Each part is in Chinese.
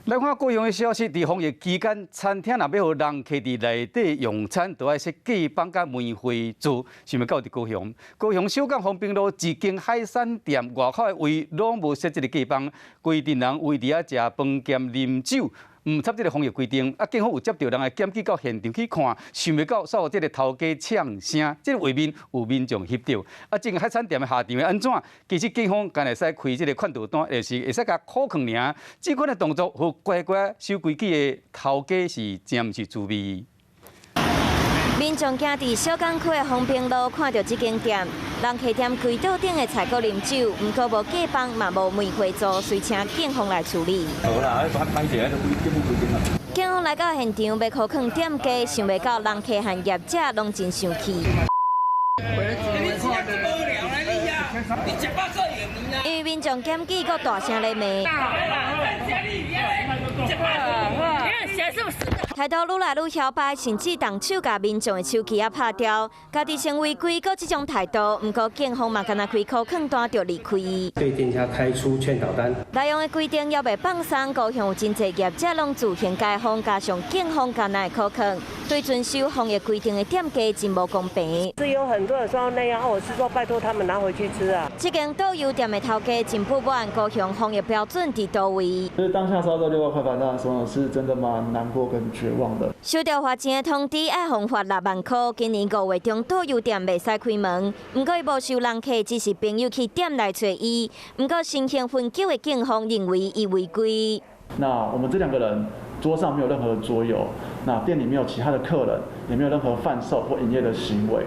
来看高雄的消息，伫防疫期间，餐厅若要互人客伫内底用餐，都要设记放甲门会字。想要到伫高雄，高雄小港丰平路一间海产店外口的位拢无设这个记放，规定人为伫遐食饭兼啉酒。 唔插这个防疫规定，警方有接到人的检举到现场去看，想袂到煞有这个头家呛声，这个画面有民众翕到。这个海产店的下场会安怎？其实警方干会使开这个劝导单，就是会使甲苦劝尔。这款的动作，和乖乖守规矩的头家是真唔是滋味。 民众行伫小港区的丰平路，看到这间店，人客店柜道顶的菜果啉酒，不过无记放，嘛无门会做，随请警方来处理。好啦，歹势，警方来到现场要苦劝店家，想袂到人客和业者拢真生气。因为民众检举，搁大声咧骂。 态度愈来愈嚣摆，甚至动手甲民众的手机啊拍掉，家己先违规，搁这种态度，不过警方嘛，敢若开口劝单就离开。对店家开出劝导单。内容的规定要袂放松，高雄有真侪业者拢自行解封，加上警方敢若口劝，对遵守防疫规定的店家真无公平。是有很多人说那样，我是说拜托他们拿回去吃啊。这间导游店的头家真不满，高雄防疫标准伫倒位。就是当下收到6万块罚单的时候，是真的蛮难过跟绝望的。 收到罚钱的通知，要罚6万块。今年5月中，导游店袂使开门。不过，伊无收人客，只是朋友去店内找伊。不过，身形分久的警方认为伊违规。那我们这2个人桌上没有任何的桌游，那店里没有其他的客人，也没有任何贩售或营业的行为，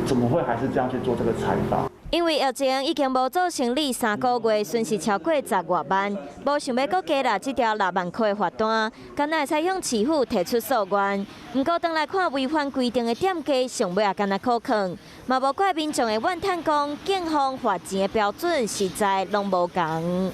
怎么会还是这样去做这个采访？ 因为疫情已经无做生意3个月，损失超过10外万，无想要搁加纳这条6万块的罚单，敢若会使向市府提出诉愿。不过，当来看违反规定的店家，上尾也敢若口劝，嘛无怪民众的怨叹讲，警方罚钱的标准实在拢无共。